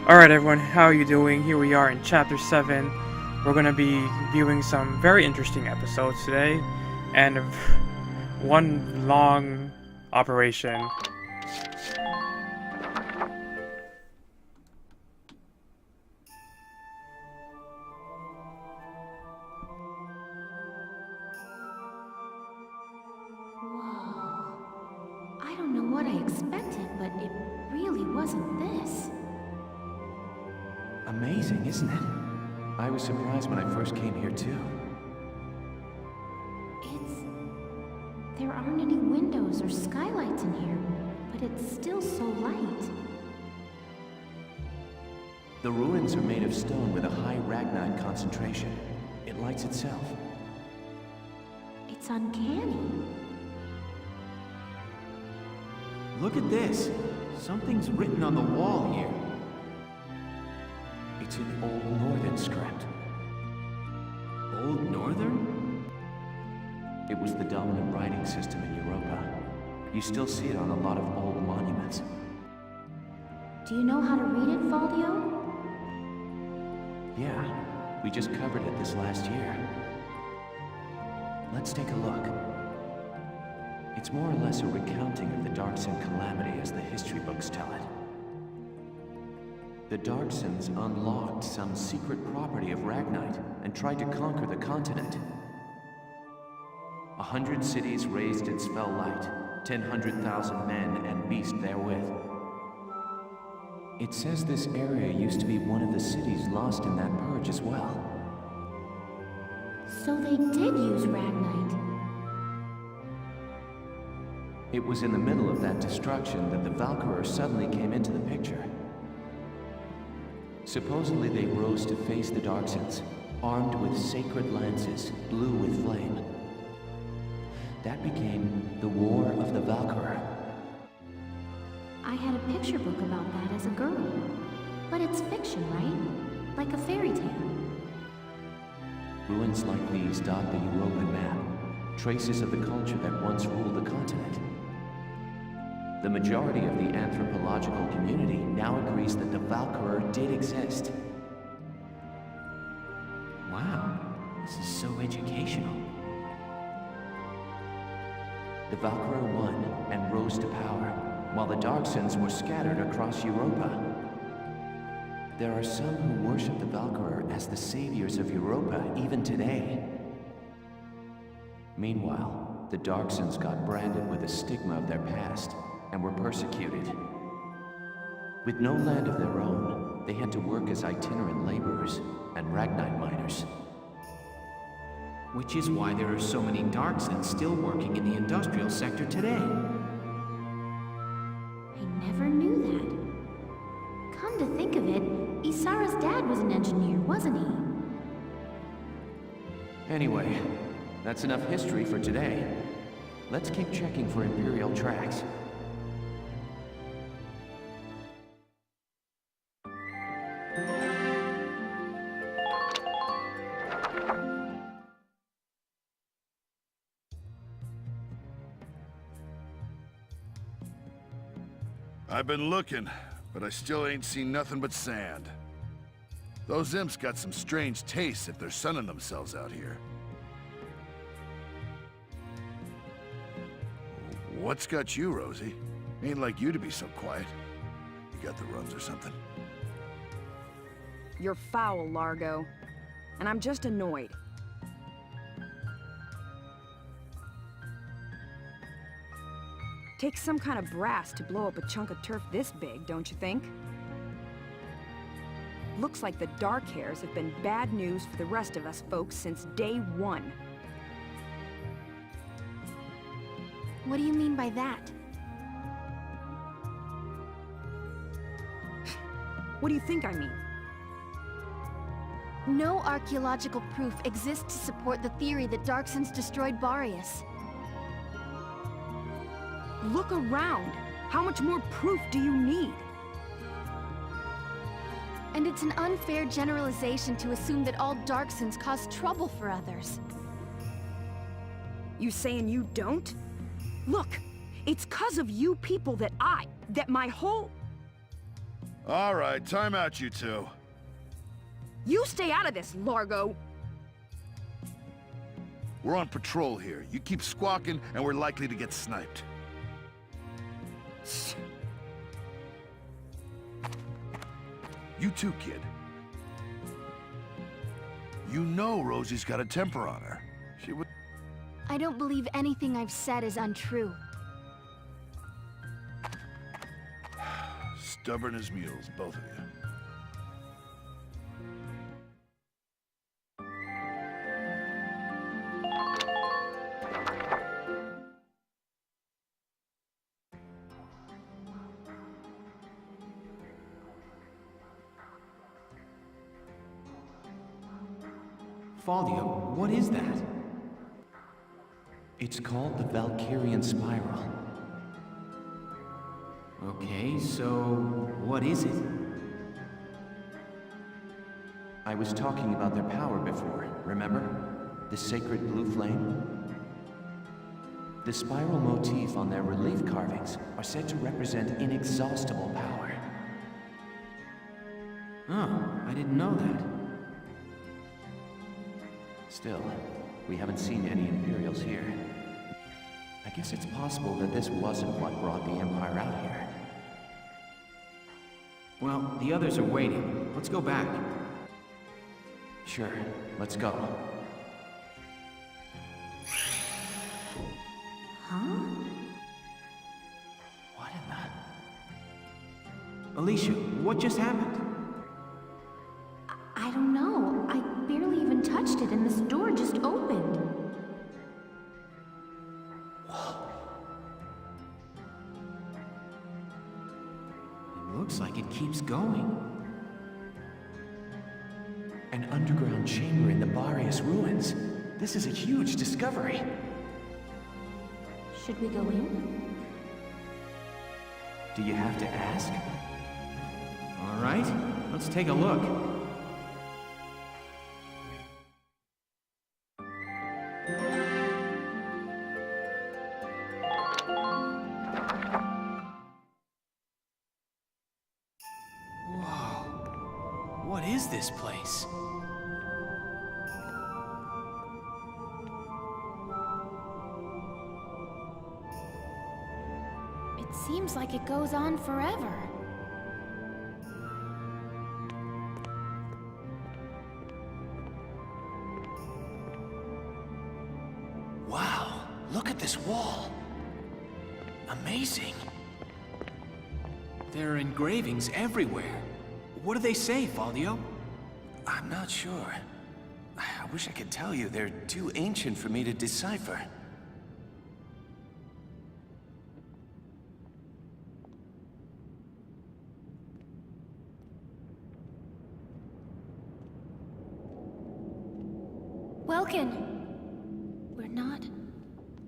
Alright everyone, how are you doing? Here we are in Chapter 7. We're going to be viewing some very interesting episodes today, and one long operation. Whoa. I don't know what I expected, but it really wasn't this. Amazing, isn't it? I was surprised when I first came here, too. There aren't any windows or skylights in here, but it's still so light. The ruins are made of stone with a high ragnite concentration. It lights itself. It's uncanny. Look at this. Something's written on the wall here. It's in Old Northern script. Old Northern? It was the dominant writing system in Europa. You still see it on a lot of old monuments. Do you know how to read it, Faldio? Yeah, we just covered it this last year. Let's take a look. It's more or less a recounting of the Darkson calamity as the history books tell it. The Darksons unlocked some secret property of Ragnite and tried to conquer the continent. 100 cities raised its fell light, 100,000 men and beast therewith. It says this area used to be one of the cities lost in that purge as well. So they did use Ragnite. It was in the middle of that destruction that the Valkyria suddenly came into the picture. Supposedly they rose to face the Darksons, armed with sacred lances, blue with flame. That became the War of the Valkyria. I had a picture book about that as a girl. But it's fiction, right? Like a fairy tale. Ruins like these dot the European map, traces of the culture that once ruled the continent. The majority of the anthropological community now agrees that the Valkyria did exist. Wow, this is so educational. The Valkyria won and rose to power, while the Darksons were scattered across Europa. There are some who worship the Valkyria as the saviors of Europa even today. Meanwhile, the Darksons got branded with the stigma of their past and were persecuted. With no land of their own, they had to work as itinerant laborers and Ragnite miners. Which is why there are so many Darksons still working in the industrial sector today. I never knew that. Come to think of it, Isara's dad was an engineer, wasn't he? Anyway, that's enough history for today. Let's keep checking for Imperial tracks. I've been looking, but I still ain't seen nothing but sand. Those imps got some strange tastes if they're sunning themselves out here. What's got you, Rosie? Ain't like you to be so quiet. You got the runs or something? You're foul, Largo. And I'm just annoyed. Takes some kind of brass to blow up a chunk of turf this big, don't you think? Looks like the Dark Hairs have been bad news for the rest of us folks since day one. What do you mean by that? What do you think I mean? No archaeological proof exists to support the theory that Darksons destroyed Boreas. Look around! How much more proof do you need? And it's an unfair generalization to assume that all Darksons cause trouble for others. You saying you don't? Look, it's 'cause of you people that my whole... All right, time out, you two. You stay out of this, Largo! We're on patrol here. You keep squawking, and we're likely to get sniped. You too, kid. You know Rosie's got a temper on her. She would... I don't believe anything I've said is untrue. Stubborn as mules, both of you. Faldio, what is that? It's called the Valkyrian Spiral. Okay, so what is it? I was talking about their power before, remember? The sacred blue flame? The spiral motif on their relief carvings are said to represent inexhaustible power. Oh, I didn't know that. Still, we haven't seen any Imperials here. I guess it's possible that this wasn't what brought the Empire out here. Well, the others are waiting. Let's go back. Sure, let's go. Huh? What in the... Alicia, what just happened? I don't know. I barely even touched it and this door just opened. It looks like it keeps going. An underground chamber in the Barrius ruins. This is a huge discovery. Should we go in? Do you have to ask? All right, let's take a look. Whoa, what is this place? It seems like it goes on forever. Wow, look at this wall. Amazing. There are engravings everywhere. What do they say, Faldio? I'm not sure. I wish I could tell you. They're too ancient for me to decipher. Welkin! We're not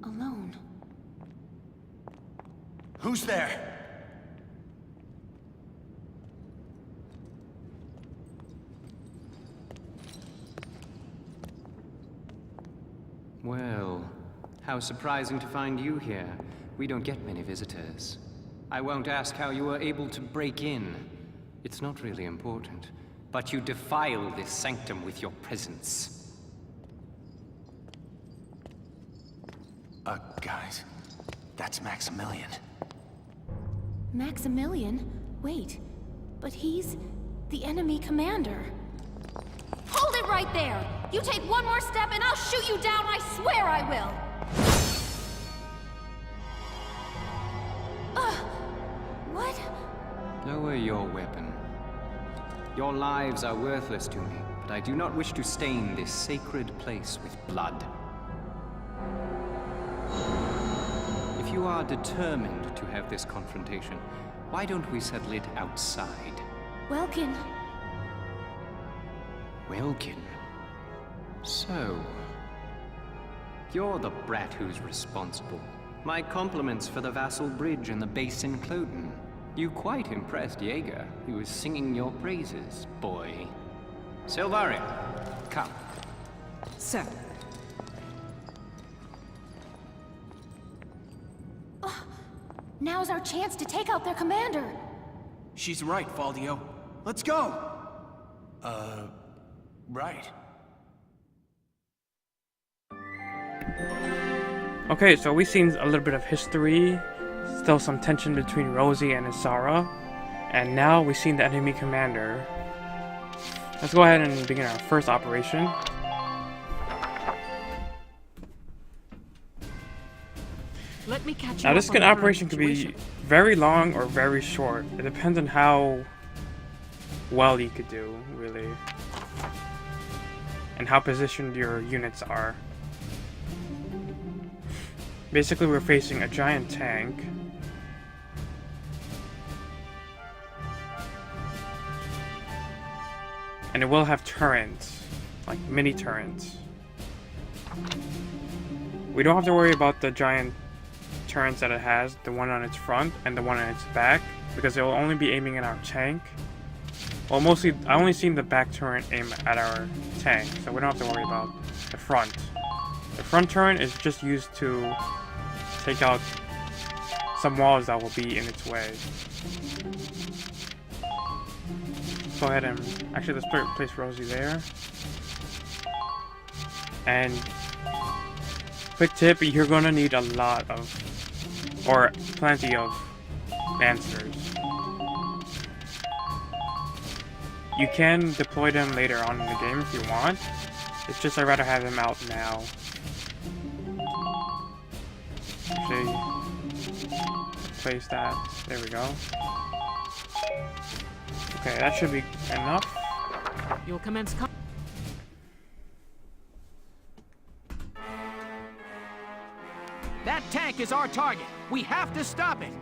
alone. Who's there? Well, how surprising to find you here. We don't get many visitors. I won't ask how you were able to break in. It's not really important. But you defile this sanctum with your presence. Guys, that's Maximilian. Maximilian? Wait, but he's the enemy commander. Hold it right there! You take one more step and I'll shoot you down, I swear I will! What? Lower your weapon. Your lives are worthless to me, but I do not wish to stain this sacred place with blood. If you are determined to have this confrontation, why don't we settle it outside? Welkin. Welkin? So, you're the brat who's responsible. My compliments for the Vassal Bridge and the base in Cloden. You quite impressed Jaeger. He was singing your praises, boy. Silvaria, come. Sir. Now's our chance to take out their commander. She's right, Faldio. Let's go! Right. Okay, so we've seen a little bit of history, still some tension between Rosie and Isara, and now we've seen the enemy commander. Let's go ahead and begin our first operation. Let me catch you Now this up on the operation current could be situation. very long or very short. It depends on how well you could do, really. And how positioned your units are. Basically, we're facing a giant tank. And it will have turrets, like mini turrets. We don't have to worry about the giant turrets that it has, the one on its front and the one on its back, because it will only be aiming at our tank. Well, mostly, I only seen the back turret aim at our tank, so we don't have to worry about the front. The front turret is just used to take out some walls that will be in its way. Go ahead and actually let's place Rosie there. And quick tip, you're gonna need a lot of, or plenty of Lancers. You can deploy them later on in the game if you want. It's just I'd rather have them out now. Actually, place that. There we go. Okay, that should be enough. You'll commence That tank is our target. We have to stop it.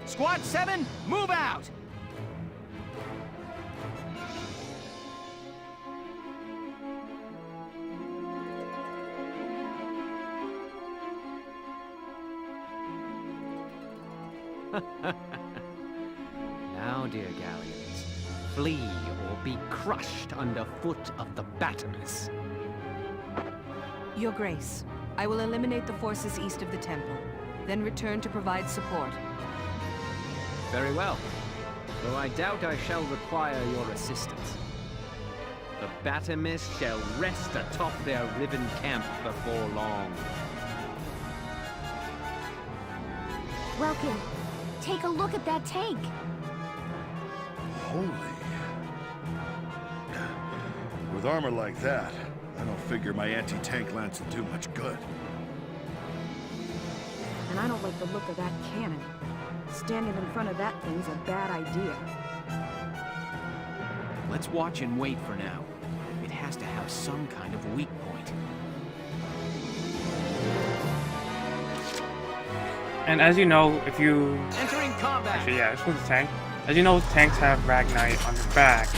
Squad 7, move out! Now, dear galleons, flee or be crushed underfoot of the Batomys. Your Grace, I will eliminate the forces east of the temple, then return to provide support. Very well. Though I doubt I shall require your assistance. The Batomys shall rest atop their riven camp before long. Welcome. Take a look at that tank. Holy. With armor like that, I don't figure my anti-tank lance will do much good. And I don't like the look of that cannon. Standing in front of that thing's a bad idea. Let's watch and wait for now. It has to have some kind of weak point. And as you know, if you... Entering combat! Actually, yeah, this was a tank. As you know, tanks have Ragnite on their back.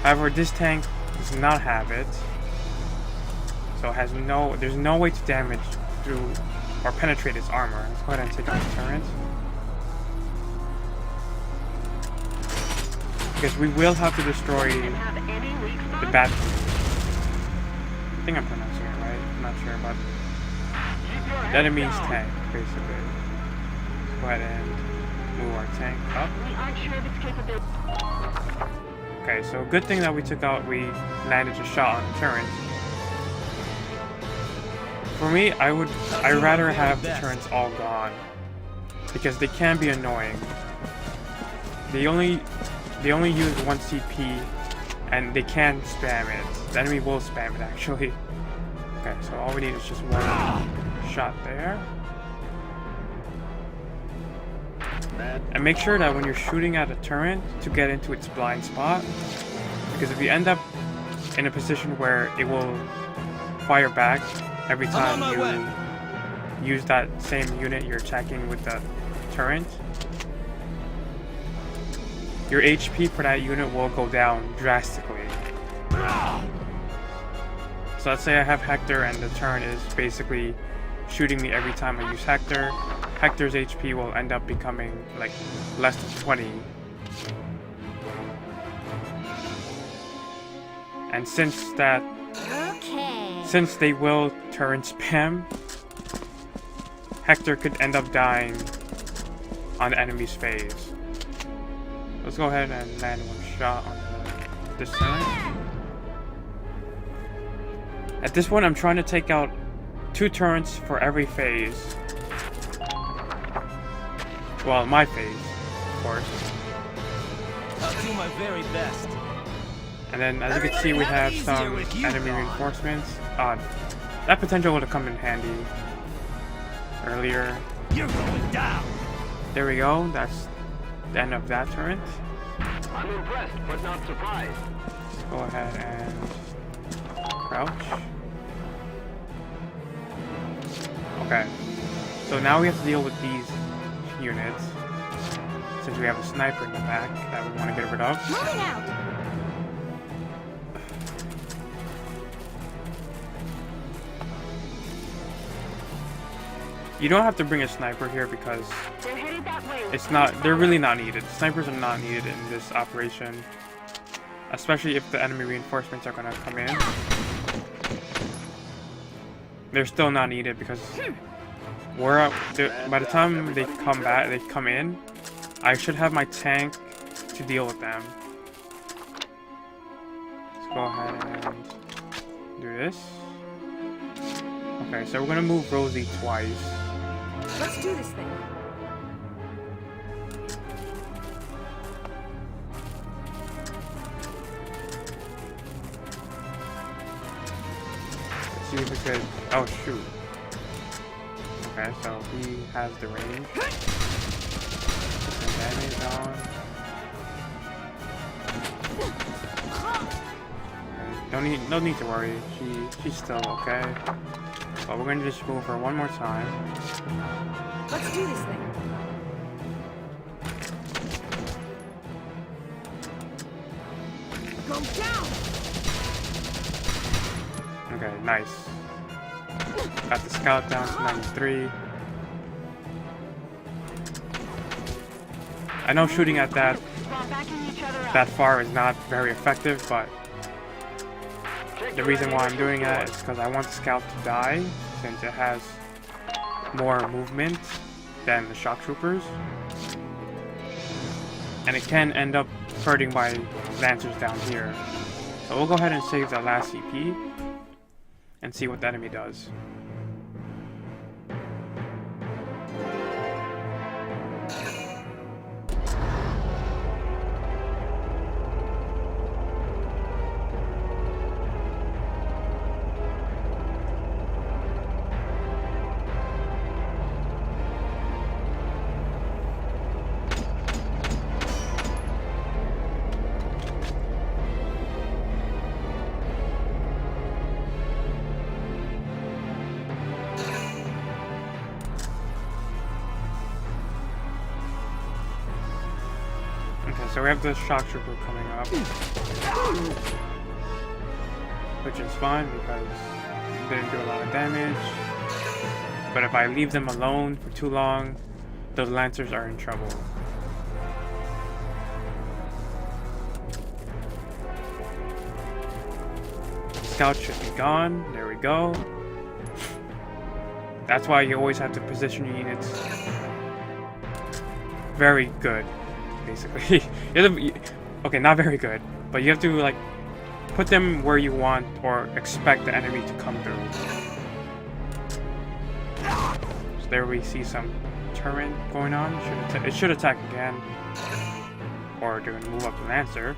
However, this tank does not have it. So it has no... There's no way to damage through or penetrate its armor. Let's go ahead and take out the turret. Because we will have to destroy the bat. I think I'm pronouncing it right. I'm not sure, but the enemy's tank, basically. Let's go ahead and move our tank up. Okay, so good thing that we landed a shot on the turret. For me, I'd rather have the turrets all gone, because they can be annoying. They only use 1 CP, and they can spam it. The enemy will spam it, actually. Okay, so all we need is just one shot there. And make sure that when you're shooting at a turret, to get into its blind spot. Because if you end up in a position where it will fire back every time you use that same unit you're attacking with the turret, your HP for that unit will go down drastically. So let's say I have Hector and the turret is basically shooting me every time I use Hector. Hector's HP will end up becoming like less than 20. And since they will turn spam, Hector could end up dying on the enemy's phase. Let's go ahead and land one shot on this turret. At this point, I'm trying to take out 2 turrets for every phase. Well, my phase, of course. I'll do my very best. And then, as you can see, we have some enemy reinforcements. That potential would have come in handy earlier. You're going down. There we go. That's the end of that turret. I'm impressed, but not surprised. Let's go ahead and crouch. Okay. So now we have to deal with these units. Since we have a sniper in the back that we want to get rid of. Moving out. You don't have to bring a sniper here because they're really not needed. Snipers are not needed in this operation. Especially if the enemy reinforcements are gonna come in. They're still not needed because by the time they come in, I should have my tank to deal with them. Let's go ahead and do this. Okay, so we're gonna move Rosie twice. Let's do this thing. Let's see if we could. Oh shoot. Okay, so he has the range. Put some damage on. Okay, no need to worry. She's still okay. But we're gonna just move her one more time. Let's do this thing. Go down. Okay, nice. Got the scout down to 93. I know shooting at that far is not very effective, but the reason why I'm doing that is because I want the scout to die, since it has more movement than the shock troopers. And it can end up hurting my lancers down here. So we'll go ahead and save the last CP and see what the enemy does. Okay, so we have the shock trooper coming up, which is fine because they didn't do a lot of damage. But if I leave them alone for too long, those lancers are in trouble. Scout should be gone. There we go. That's why you always have to position your units very good. Basically, okay, not very good, but you have to like put them where you want or expect the enemy to come through. So there we see some turret going on. It should attack again, or they're gonna move up the lancer.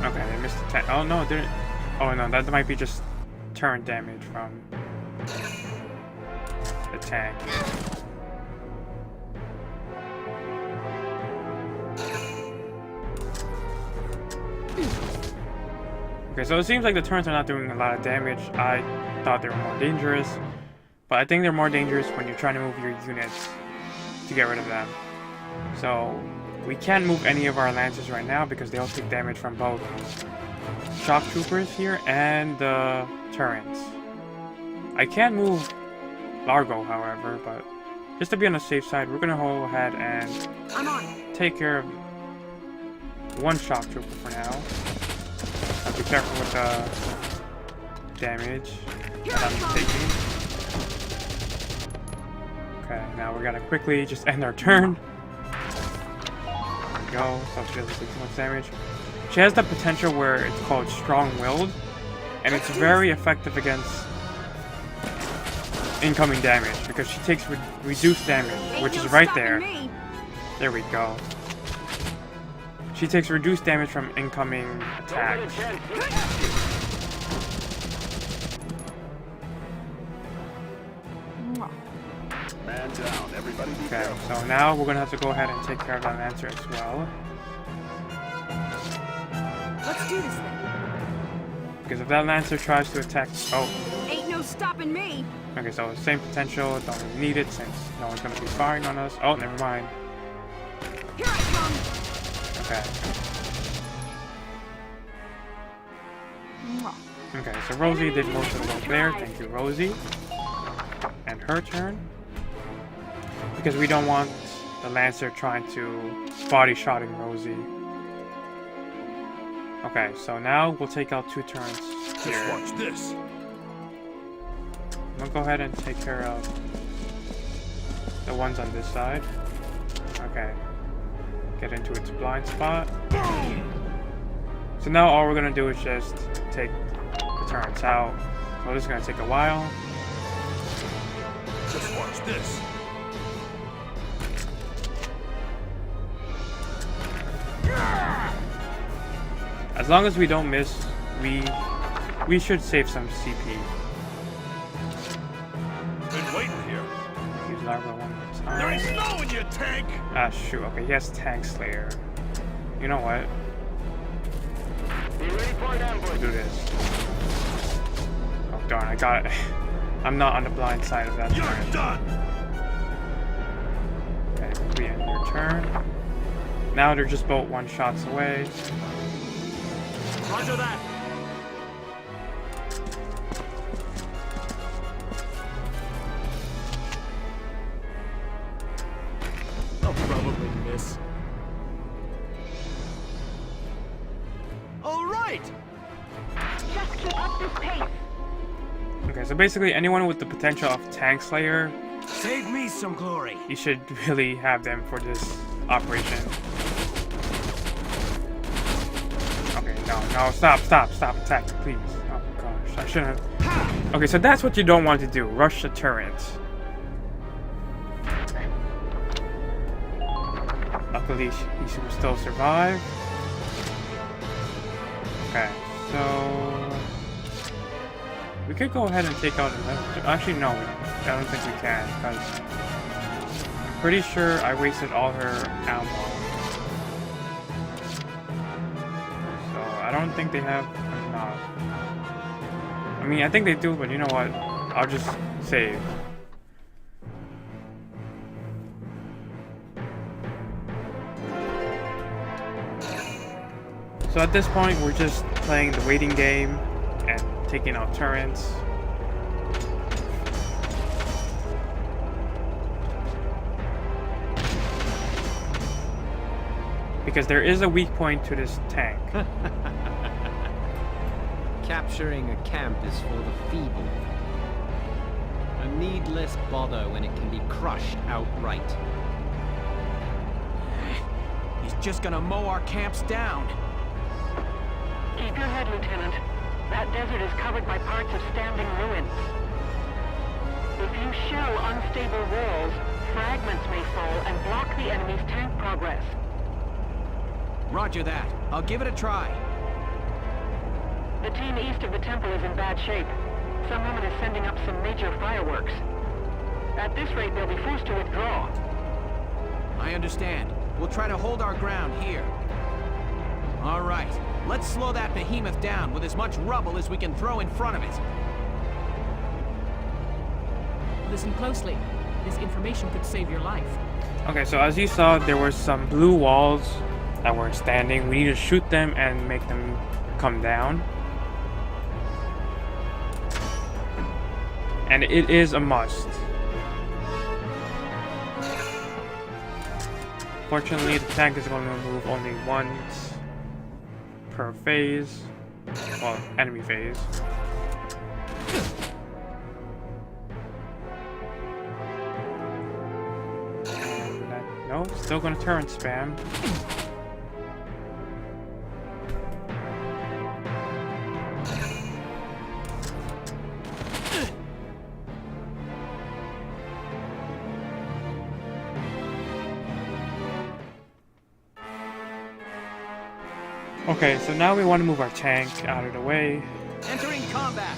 Okay, they missed the tank. Oh no, didn't. Oh no, that might be just turret damage from the tank. Okay, so it seems like the turrets are not doing a lot of damage. I thought they were more dangerous, but I think they're more dangerous when you're trying to move your units to get rid of them. So we can't move any of our lancers right now because they all take damage from both shock troopers here and the turrets. I can move Largo, however, but just to be on the safe side, we're gonna go ahead and take care of one shock trooper for now. Be careful with damage that I'm taking. Okay, now we're gonna quickly just end our turn. There we go, so she doesn't take too much damage. She has the potential where it's called Strong-Willed, and it's very effective against incoming damage because she takes reduced damage, which is right there. There we go. She takes reduced damage from incoming attacks. Man down, everybody be Okay, careful. so now we're gonna have to go ahead and take care of that Lancer as well. Let's do this then. Because if that Lancer tries to attack... Oh, Ain't no stopping me. okay, so same potential, don't really need it since no one's gonna be firing on us. Oh, never mind. Here I come. Okay. Okay, so Rosie did most of the work there. Thank you, Rosie. And her turn. Because we don't want the Lancer trying to body-shotting Rosie. Okay, so now we'll take out 2 turns Just here. watch this. We'll go ahead and take care of the ones on this side. Okay. Get into its blind spot. So now all we're gonna do is just take the turrets out. So this is gonna take a while. Just watch this. As long as we don't miss, we should save some CP. Been waiting here. Use Larva one more There ain't time. snow in your tank. Ah shoot, okay, he has Tank Slayer. You know what? Be ready for an ambush. Do this. Oh darn, I got it. I'm not on the blind side of that You're turn. done. Okay, we end your turn. Now they're just both 1 shots away. Roger that. I'll probably miss. All right. Just keep up this pace. Okay, so basically anyone with the potential of Tank Slayer, Save me some glory. you should really have them for this operation. Okay, no, stop attacking, please. Oh gosh, I shouldn't have. Okay, so that's what you don't want to do, rush the turret. Luckily, he will still survive. Okay, so... we could go ahead and take out another... Actually, no, I don't think we can, because... I'm pretty sure I wasted all her ammo. So, I don't think they have enough. I mean, I think they do, but you know what? I'll just save. So at this point, we're just playing the waiting game and taking out turrets. Because there is a weak point to this tank. Capturing a camp is for the feeble. A needless bother when it can be crushed outright. He's just gonna mow our camps down. Keep your head, Lieutenant. That desert is covered by parts of standing ruins. If you shell unstable walls, fragments may fall and block the enemy's tank progress. Roger that. I'll give it a try. The team east of the temple is in bad shape. Some woman is sending up some major fireworks. At this rate, they'll be forced to withdraw. I understand. We'll try to hold our ground here. All right. Let's slow that behemoth down with as much rubble as we can throw in front of it. Listen closely. This information could save your life. Okay, so as you saw, there were some blue walls that were standing. We need to shoot them and make them come down. And it is a must. Fortunately, the tank is going to move only once per phase. Well, enemy phase. go. Still gonna turret spam. Okay, so now we want to move our tank out of the way. Entering combat.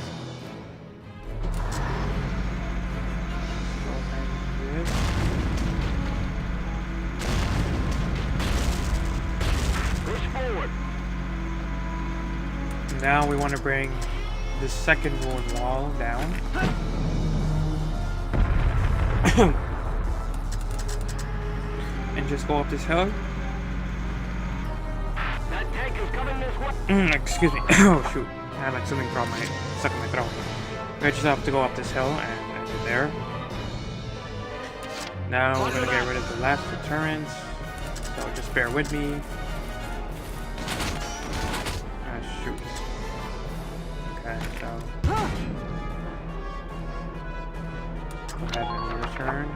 Push forward. Now we want to bring the second wound wall down. And just go up this hill. That tank is coming this way. Excuse me. Oh shoot. I had like something from my stuck in my throat. I just have to go up this hill and end it there. Now we're gonna get rid of the last two turrets. So just bear with me. Ah shoot. Okay, so go ahead and return.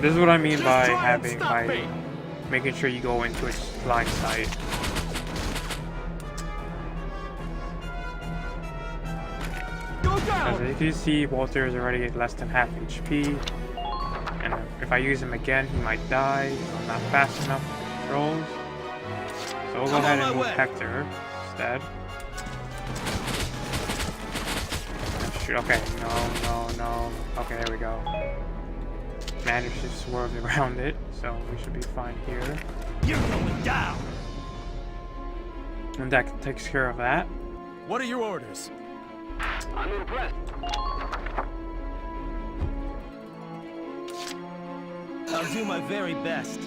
This is what I mean by making sure you go into its blind sight. As you can see, Walter is already at less than half HP, and if I use him again, he might die. I'm not fast enough with controls, so we'll go ahead and move Hector instead. Oh, shoot. Okay, no. Okay, there we go. Managed to swerve around it, so we should be fine here. You're going down. And that takes care of that. What are your orders? I'm impressed. I'll do my very best.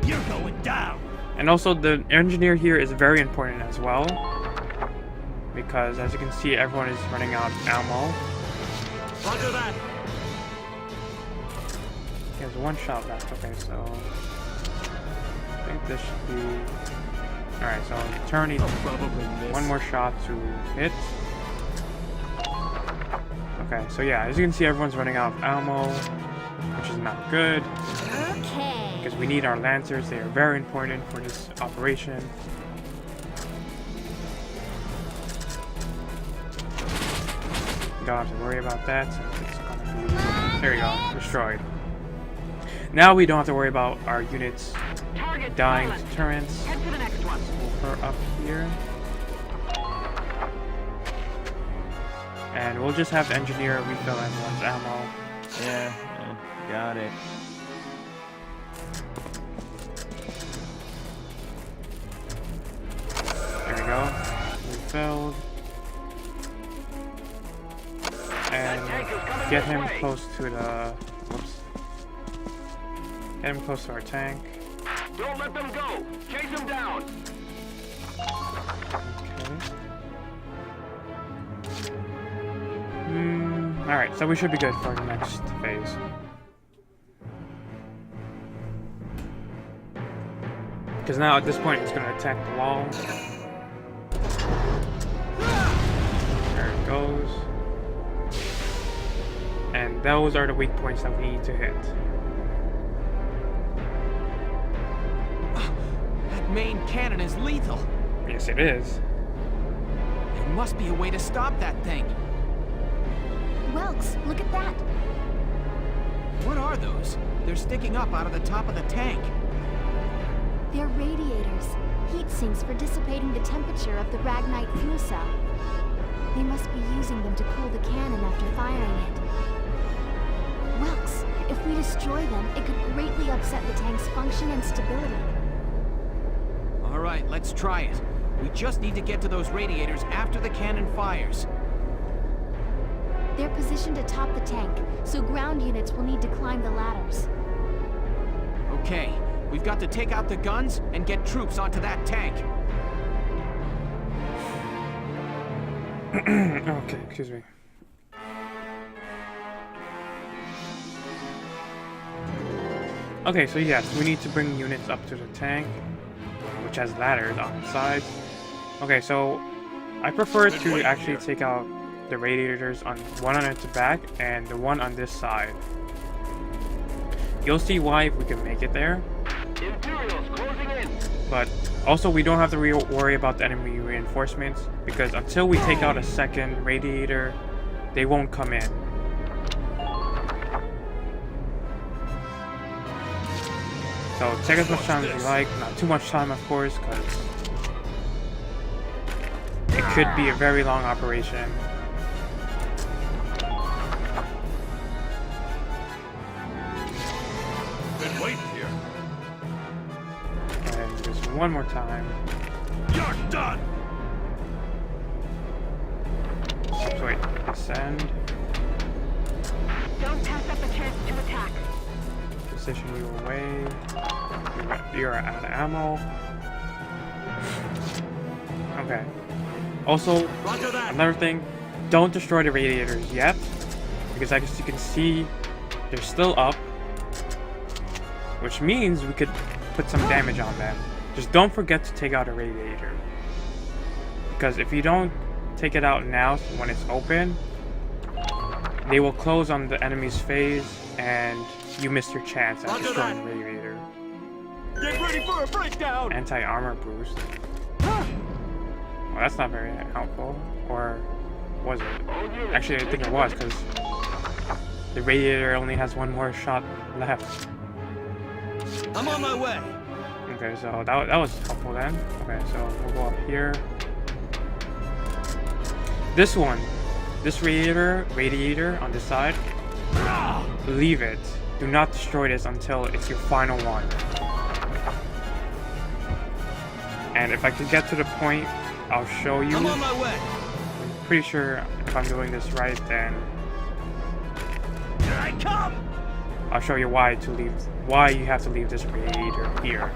You're going down. And also, the engineer here is very important as well, because as you can see, everyone is running out of ammo. Roger that. He has one shot left. Okay, so I think this should be. Alright, so turn needs one more shot to hit. Okay, so yeah, as you can see, everyone's running out of ammo, which is not good. Okay. Because we need our lancers, they are very important for this operation. Don't have to worry about that, since it's gonna be. There you go, destroyed. Now we don't have to worry about our units dying to turrets. Head to the next one. Move her up here. And we'll just have the engineer refill everyone's ammo. Yeah, got it. There we go. Refilled. And get him close to the. Whoops. Get him close to our tank. Don't let them go. Chase them down. Okay. Alright, so we should be good for the next phase. Because now at this point it's going to attack the wall. There it goes. And those are the weak points that we need to hit. That main cannon is lethal. Yes, it is. There must be a way to stop that thing. Welks, look at that. What are those? They're sticking up out of the top of the tank. They're radiators, heat sinks for dissipating the temperature of the Ragnite fuel cell. They must be using them to cool the cannon after firing it. Welks, if we destroy them, it could greatly upset the tank's function and stability. All right, let's try it. We just need to get to those radiators after the cannon fires. They're positioned atop the tank, so ground units will need to climb the ladders. Okay, we've got to take out the guns and get troops onto that tank. Okay, excuse me. Okay, so yes, we need to bring units up to the tank, which has ladders on its sides. Okay, so I prefer to actually take out the radiators on one on its back and the one on this side. You'll see why if we can make it there. Imperials closing in. But also we don't have to worry about the enemy reinforcements because until we take out a second radiator, they won't come in. So take as much time as you like, not too much time of course, because it could be a very long operation. Been waiting here. And just one more time. You're done. So wait, descend. Don't pass up a chance to attack. Position you away. You're out of ammo. Okay. Also, another thing, don't destroy the radiators yet, because as you can see, they're still up, which means we could put some damage on them. Just don't forget to take out a radiator, because if you don't take it out now when it's open, they will close on the enemy's phase, and you miss your chance at destroying the radiator. Get ready for a breakdown! Anti-armor boost. Well, that's not very helpful. Or was it? Actually, I think it was, because the radiator only has one more shot left. I'm on my way. Okay, so that was helpful then. Okay, so we'll go up here. This one. This radiator on this side. Leave it. Do not destroy this until it's your final one. And if I could get to the point, I'll show you. I'm on my way. I'm pretty sure if I'm doing this right, then Here I come. I'll show you why you have to leave this radiator here.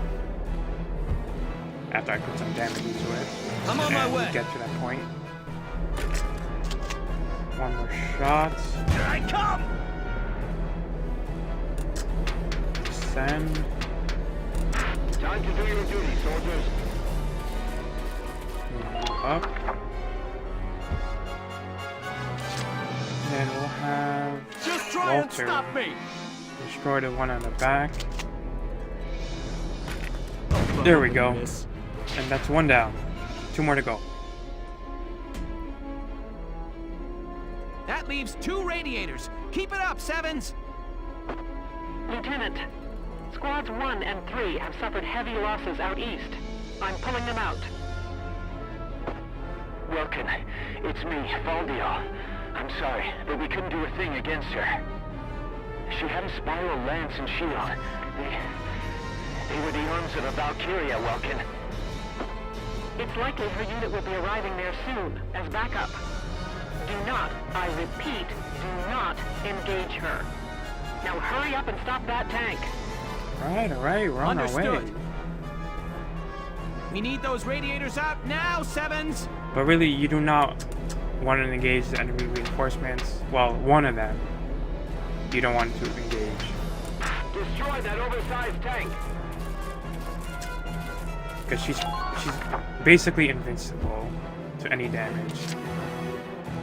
After I put some damage into it. I'm on my and way. Get to that point. One more shot. Here I come. Descend. Time to do your duty, soldiers. Move up. And then we'll have Just try and Walter stop me! destroy the one on the back. There we go. And that's one down. Two more to go. That leaves 2 radiators. Keep it up, Sevens. Lieutenant, Squads 1 and 3 have suffered heavy losses out east. I'm pulling them out. Welkin, it's me, Valdio. I'm sorry, but we couldn't do a thing against her. She had a spiral lance and shield. They were the arms of a Valkyria, Welkin. It's likely her unit will be arriving there soon, as backup. Do not, I repeat, do not engage her. Now hurry up and stop that tank. Alright, we're on our way. Understood. We need those radiators out now, Sevens! But really, you do not want to engage the enemy reinforcements. Well, one of them. You don't want to engage. Destroy that oversized tank! Because she's basically invincible to any damage.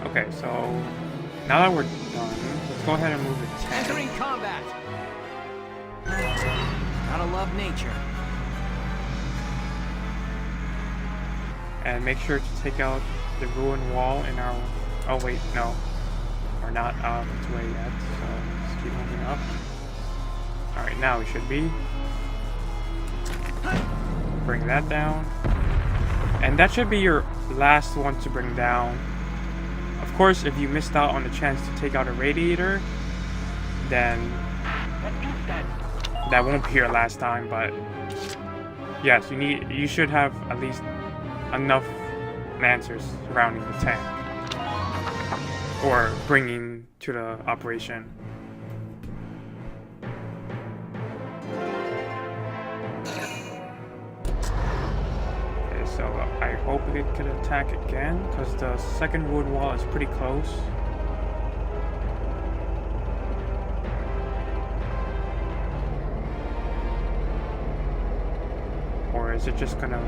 Okay, so now that we're done, let's go ahead and move the tank. Entering combat! Gotta love nature. And make sure to take out the ruined wall in our... Oh wait, no. We're not out of its way yet, so let's keep moving up. Alright, now we should be. Bring that down. And that should be your last one to bring down. Of course, if you missed out on the chance to take out a radiator, then that won't be your last time, but yes, you should have at least enough lancers surrounding the tank or bringing to the operation. Okay, so I hope it can attack again because the second wood wall is pretty close. Or is it just gonna...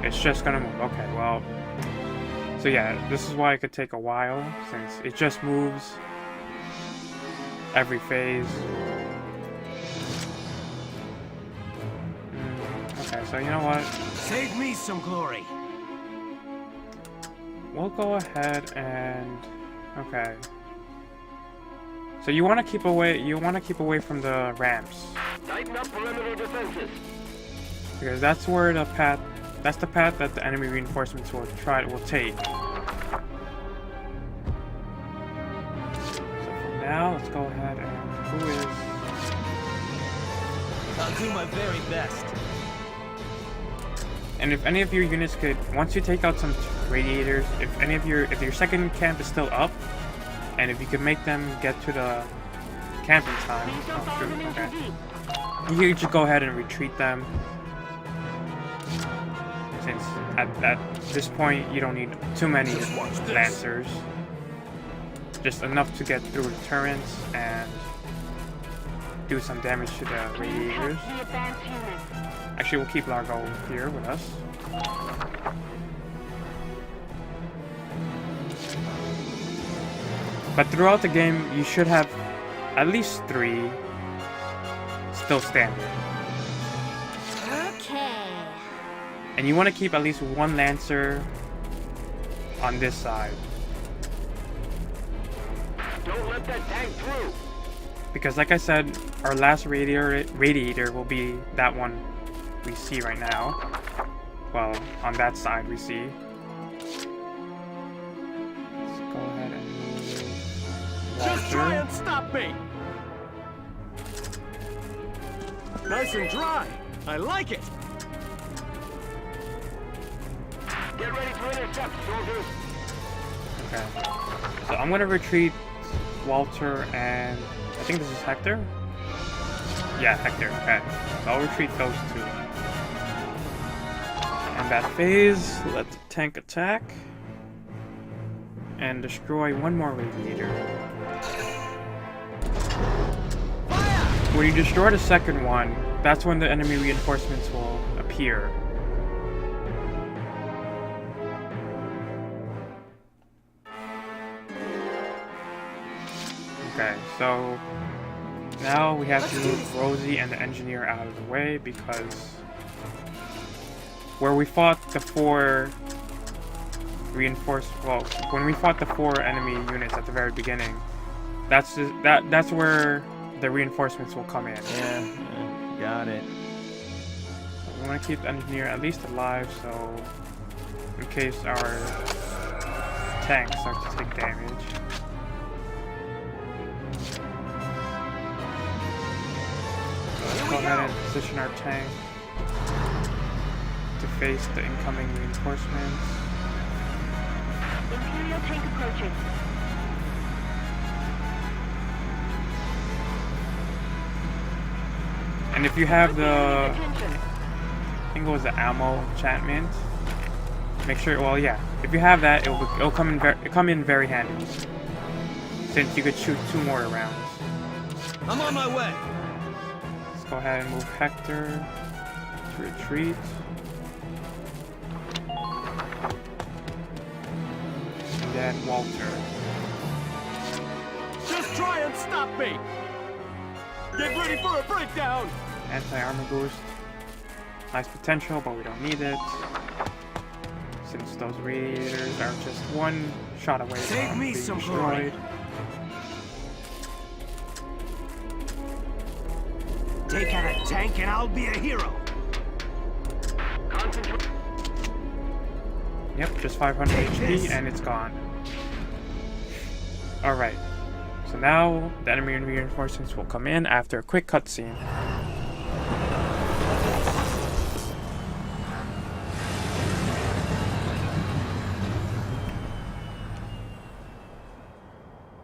It's just gonna move. Okay, well, So yeah, this is why it could take a while, since it just moves every phase. Okay, so you know what? Save me some glory. We'll go ahead and okay. So you want to keep away. You want to keep away from the ramps. Tighten up perimeter defenses. Because that's where the path. That's the path that the enemy reinforcements will take. So for now, let's go ahead and who is? I'll do my very best. And if any of your units could, once you take out some radiators, if your second camp is still up, and if you could make them get to the camping time, okay, you just go ahead and retreat them. Since at this point you don't need too many lancers, just enough to get through the turrets and do some damage to the radiators. Actually, we'll keep Largo here with us. But throughout the game, you should have at least 3 still standing. Okay. And you want to keep at least 1 Lancer on this side. Don't let that tank through. Because like I said, our last radiator will be that one we see right now. Well, on that side we see. Let's go ahead and move Just try Walter. and stop me. Nice and dry. I like it. Get ready to intercept, soldiers. Okay. So I'm gonna retreat Walter and I think this is Hector? Yeah, Hector, okay. So I'll retreat those 2. And that phase, let the tank attack. And destroy 1 more radiator. When you destroy the second one, that's when the enemy reinforcements will appear. Okay, so now we have to move Rosie and the engineer out of the way because where we fought the 4 when we fought the 4 enemy units at the very beginning, that's where the reinforcements will come in. Yeah, got it. We want to keep the engineer at least alive, so in case our tanks start to take damage. Let's go ahead and position our tank to face the incoming reinforcements. Imperial tank approaching. And if you have the, I think it was the ammo enchantment, make sure. Well, yeah, if you have that, it'll come in very handy, since you could shoot 2 more rounds. I'm on my way. Let's go ahead and move Hector to retreat. And then Walter. Just try and stop me. Get ready for a breakdown. Anti-armor boost. Nice potential, but we don't need it. Since those radiators are just 1 shot away from being destroyed. Take out a tank and I'll be a hero. Yep, just 500 HP and it's gone. Alright. So now the enemy reinforcements will come in after a quick cutscene.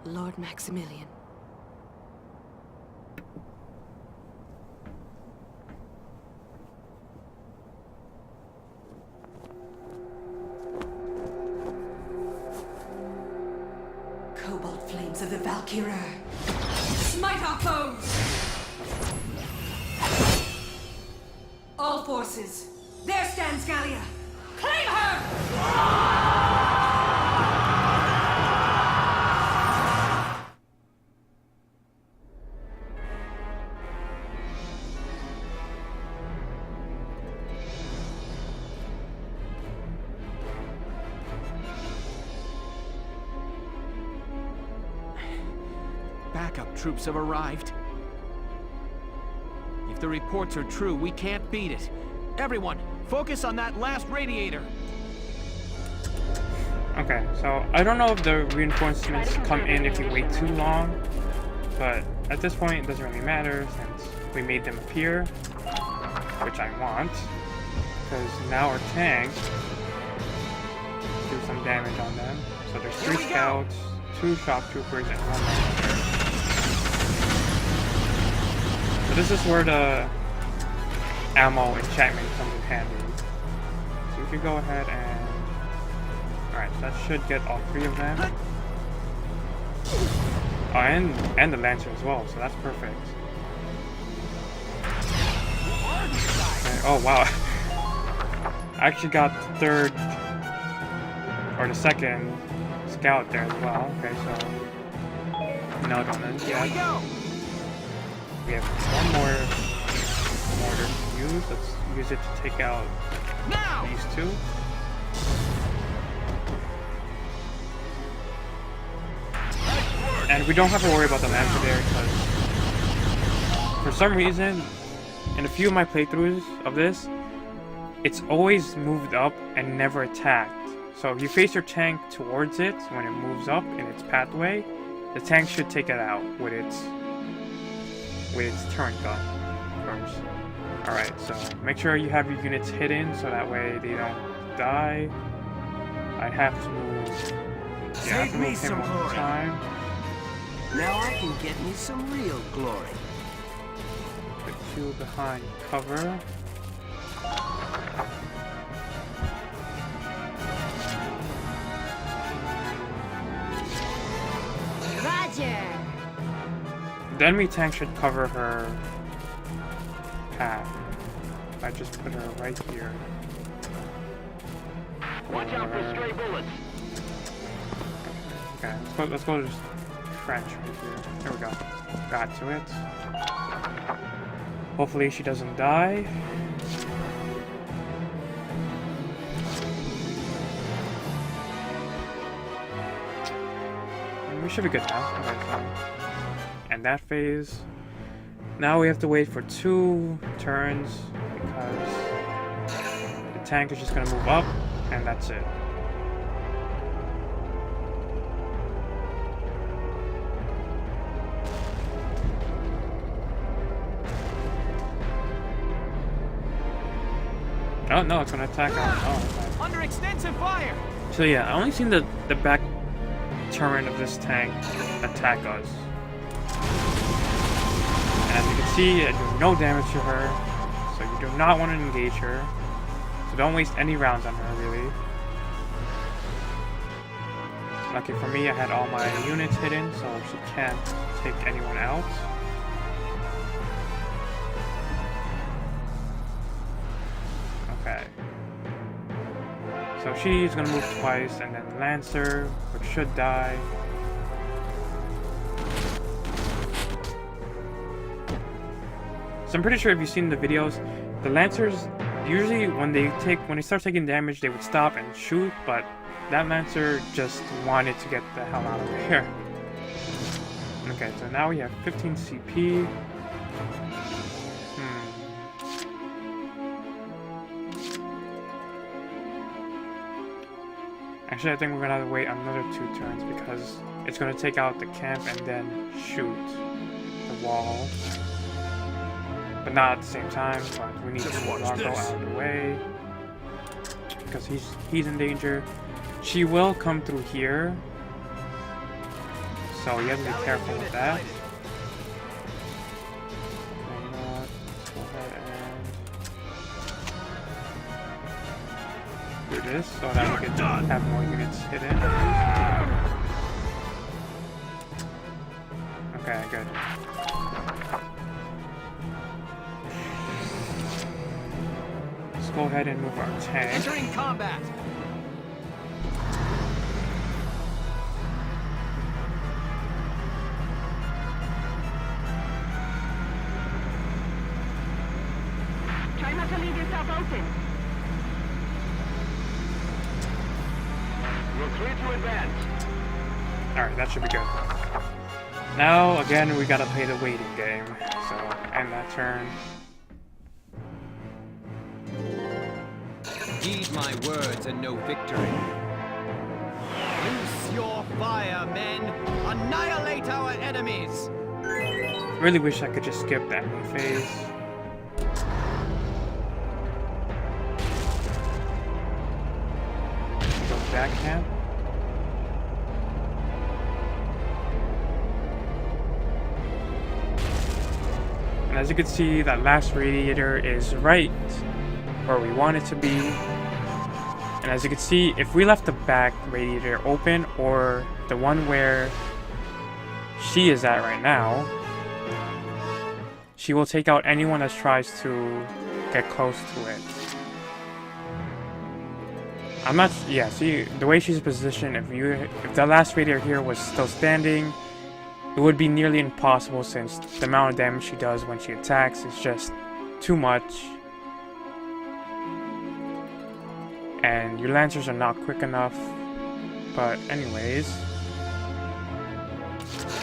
Lord Maximilian. Cobalt flames of the Valkyria. Smite our foes! All forces. There stands Gallia. Claim her! backup troops have arrived. If the reports are true, we can't beat it. Everyone, focus on that last radiator. Okay, so I don't know if the reinforcements come in if you wait too long, but at this point it doesn't really matter since we made them appear, which I want, because now our tank do some damage on them. So there's 3 scouts, 2 shock troopers, and 1 lancer. So this is where the ammo enchantment comes in handy. So you can go ahead and... Alright, so that should get all 3 of them. Oh, and the lancer as well, so that's perfect. Okay. Oh wow. I actually got the 3rd, or the 2nd scout there as well. Okay, so no donuts yet. We have 1 more mortar to use. Let's use it to take out these 2. And we don't have to worry about the lancer there because for some reason, in a few of my playthroughs of this, it's always moved up and never attacked. So if you face your tank towards it when it moves up in its pathway, the tank should take it out with its turret gun first. Alright, so make sure you have your units hidden so that way they don't die. I have to move, Save me some him one glory. time. Now I can get me some real glory. Put you behind cover. Roger. The enemy tank should cover her path. I just put her right here. Watch out for stray bullets. Okay, let's go to this trench right here. There we go. Got to it. Hopefully she doesn't die. And we should be good now. Okay, so and that phase. Now we have to wait for 2 turns because the tank is just gonna move up and that's it. Oh no, it's gonna attack us. Oh, okay. Under extensive fire. So yeah, I only seen the back turret of this tank attack us. And as you can see, I do no damage to her. So you do not want to engage her. So don't waste any rounds on her, really. Lucky for me, I had all my units hidden, so she can't take anyone out. Okay. So she's gonna move twice, and then Lancer, which should die. So I'm pretty sure if you've seen the videos, the Lancers usually when they start taking damage, they would stop and shoot, but that Lancer just wanted to get the hell out of here. Okay, so now we have 15 CP. Actually, I think we're gonna have to wait another 2 turns because it's gonna take out the camp and then shoot the wall. But not at the same time, but we need to move Largo out of the way. Because he's in danger. She will come through here. So you have to be careful with that. Okay, you know what? Let's go ahead and do this so that we can have more units hidden. Okay, good. Let's go ahead and move our tank. Entering combat. Try not to leave yourself open. We're clear to advance. Alright, that should be good. Now, again, we gotta play the waiting game. So, end that turn. Heed my words and no victory. Loose your fire, men! Annihilate our enemies! Really wish I could just skip the enemy phase. Go back camp. And as you can see, that last radiator is right where we want it to be. And as you can see, if we left the back radiator open, or the one where she is at right now, she will take out anyone that tries to get close to it. I'm not, yeah, see, the way she's positioned, if the last radiator here was still standing, it would be nearly impossible, since the amount of damage she does when she attacks is just too much. And your lancers are not quick enough. But anyways,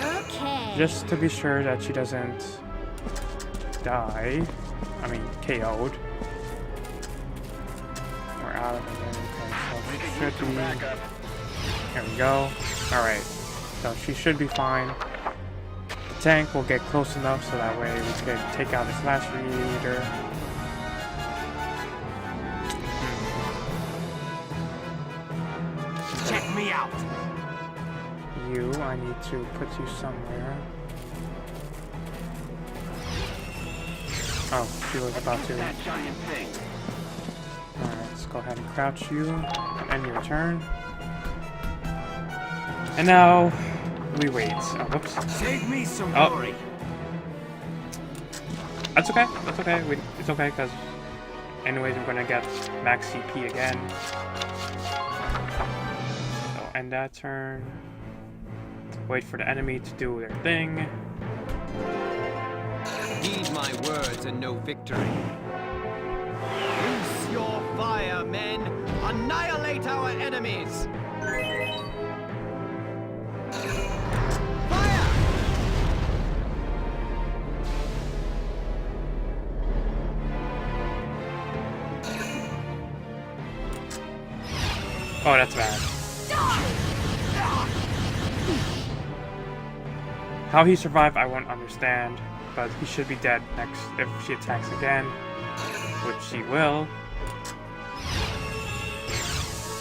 Okay. just to be sure that she doesn't die, I mean KO'd. We're out of it. Okay, so should be. Here we go. Alright, so she should be fine. The tank will get close enough so that way we can take out this last radiator. Check me out. You, I need to put you somewhere. Oh, she was about to. Alright, let's go ahead and crouch you. End your turn. And now we wait. Oh, whoops. Save me some Oh. glory. That's okay. That's okay. It's okay, because anyways, we're gonna get max CP again. So end that turn. Wait for the enemy to do their thing. Heed my words and no victory. Loose your fire, men! Annihilate our enemies! Fire! Oh, that's bad. How he survived, I won't understand, but he should be dead next if she attacks again, which she will.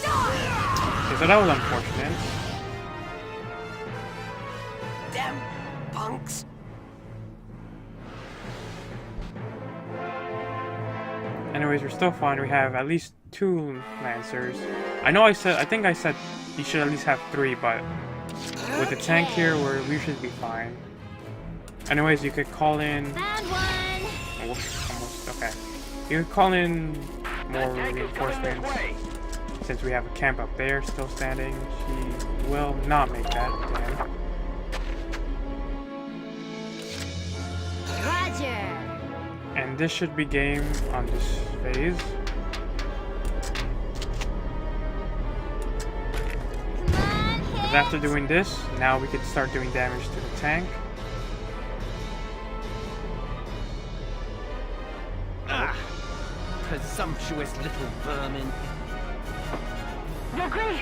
Okay, so that was unfortunate. Damn punks. Anyways, we're still fine. We have at least 2 Lancers. I think I said you should at least have 3, but with the tank here, we should be fine. Anyways, you could call in. Almost okay. You could call in more reinforcements. Since we have a camp up there still standing, she will not make that. Damn. Roger. And this should be game on this phase. Because after doing this, now we can start doing damage to the tank. Ah! Presumptuous little vermin. Your Grace,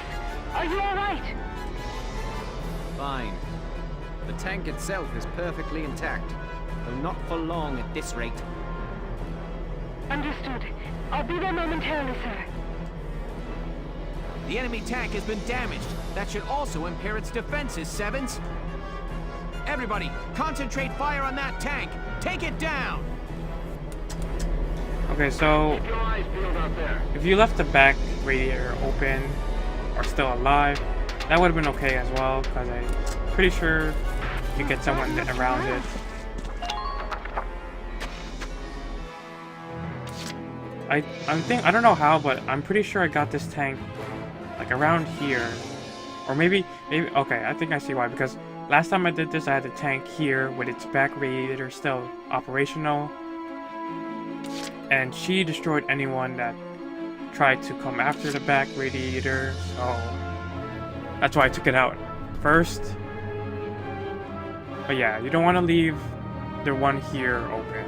are you all right? Fine. The tank itself is perfectly intact, though not for long at this rate. Understood. I'll be there momentarily, sir. The enemy tank has been damaged. That should also impair its defenses, Sevens. Everybody, concentrate fire on that tank. Take it down! Okay, so if you left the back radiator open or still alive, that would have been okay as well, because I'm pretty sure you could get someone around it. I don't know how, but I'm pretty sure I got this tank like around here, or maybe okay, I think I see why, because last time I did this I had the tank here with its back radiator still operational, and she destroyed anyone that tried to come after the back radiator, so that's why I took it out first. But yeah, you don't want to leave the one here open.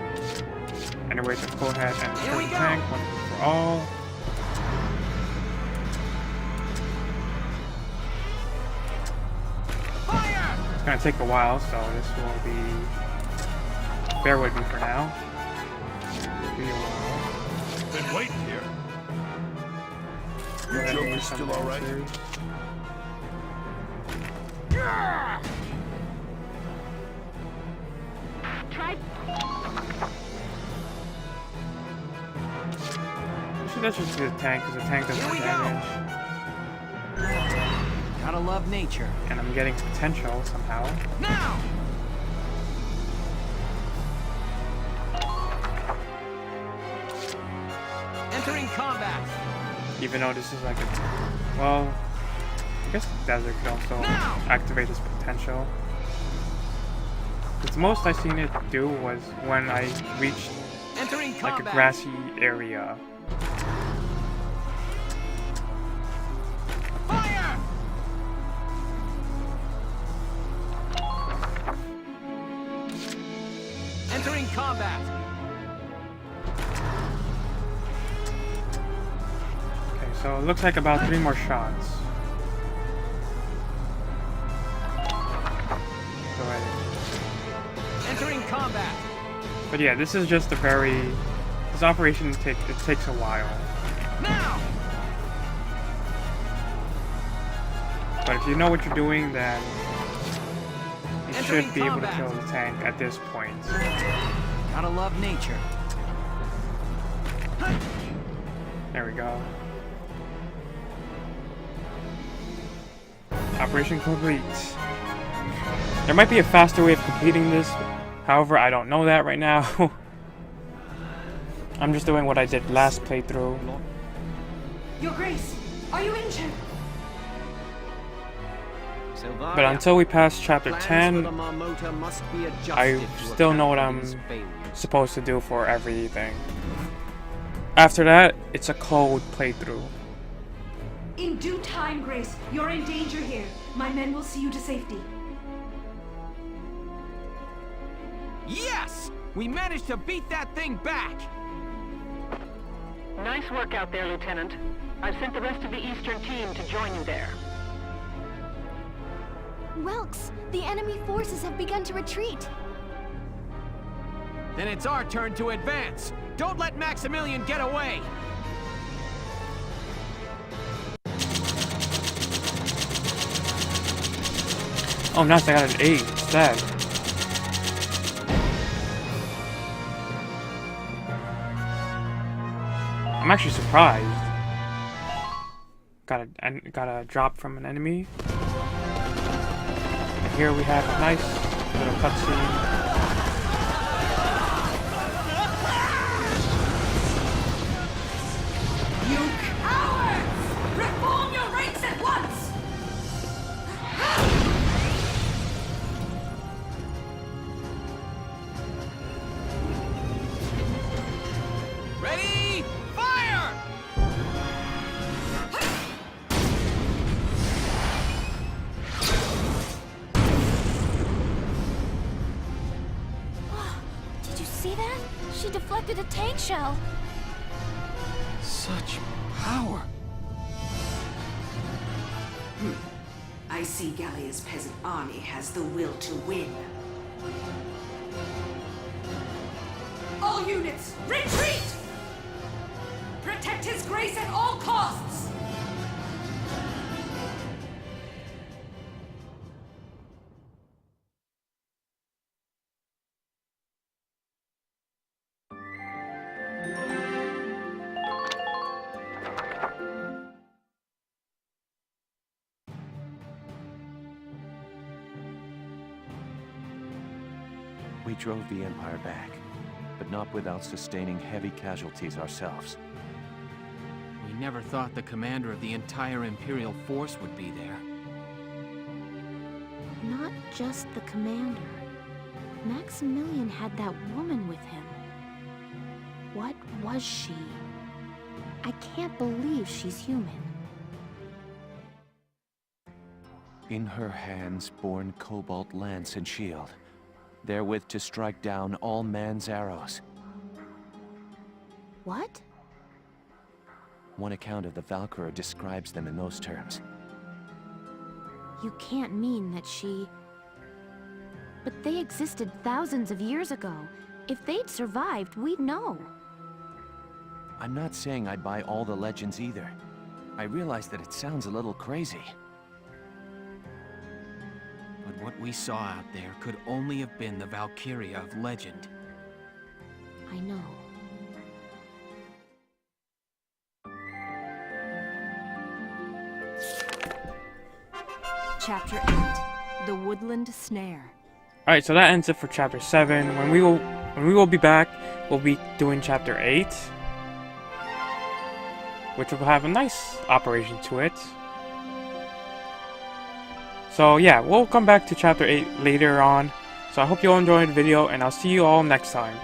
Anyways, let's go ahead and turn the tank once and for all. It's gonna take a while, so this will be... Bear with me for now. Be a while. Been waiting here. Your joke is still alright? Try. Actually, that's just the tank, because the tank does more damage. Gotta love nature. And I'm getting potential somehow. Now! Entering combat. Even though this is like a... Well... I guess the desert could also activate his potential. The most I seen it do was when I reached like a grassy area. Fire! Entering combat. Okay, so it looks like about 3 more shots. Go ahead. Entering combat. But yeah, this is just a very... This operation takes a while. Now! But if you know what you're doing, then you should be able to kill the tank at this point. Gotta love nature. There we go. Operation complete. There might be a faster way of completing this. However, I don't know that right now. I'm just doing what I did last playthrough. Your Grace, are you injured? But until we pass chapter 10, I still know what I'm supposed to do for everything. After that, it's a cold playthrough. In due time, Grace. You're in danger here. My men will see you to safety. Yes! We managed to beat that thing back! Nice work out there, Lieutenant. I've sent the rest of the Eastern team to join you there. Welks, the enemy forces have begun to retreat. Then it's our turn to advance. Don't let Maximilian get away! Oh, nice, I got an 8 instead. I'm actually surprised. Got a drop from an enemy. And here we have a nice little cutscene. You cowards! Reform your ranks at once! Ready? Fire! Did you see that? She deflected a tank shell. Such power. I see Gallia's peasant army has the will to win. All units, retreat! Protect His Grace at all costs! We drove the Empire back, but not without sustaining heavy casualties ourselves. We never thought the commander of the entire Imperial force would be there. Not just the commander. Maximilian had that woman with him. What was she? I can't believe she's human. In her hands, borne cobalt lance and shield, therewith to strike down all man's arrows. What? One account of the Valkyria describes them in those terms. You can't mean that she... But they existed thousands of years ago. If they'd survived, we'd know. I'm not saying I buy all the legends either. I realize that it sounds a little crazy. But what we saw out there could only have been the Valkyria of legend. I know. Chapter 8. The Woodland Snare. Alright, so that ends it for chapter 7. When we will be back, we'll be doing chapter 8, which will have a nice operation to it. So yeah, we'll come back to chapter 8 later on. So I hope you all enjoyed the video, and I'll see you all next time.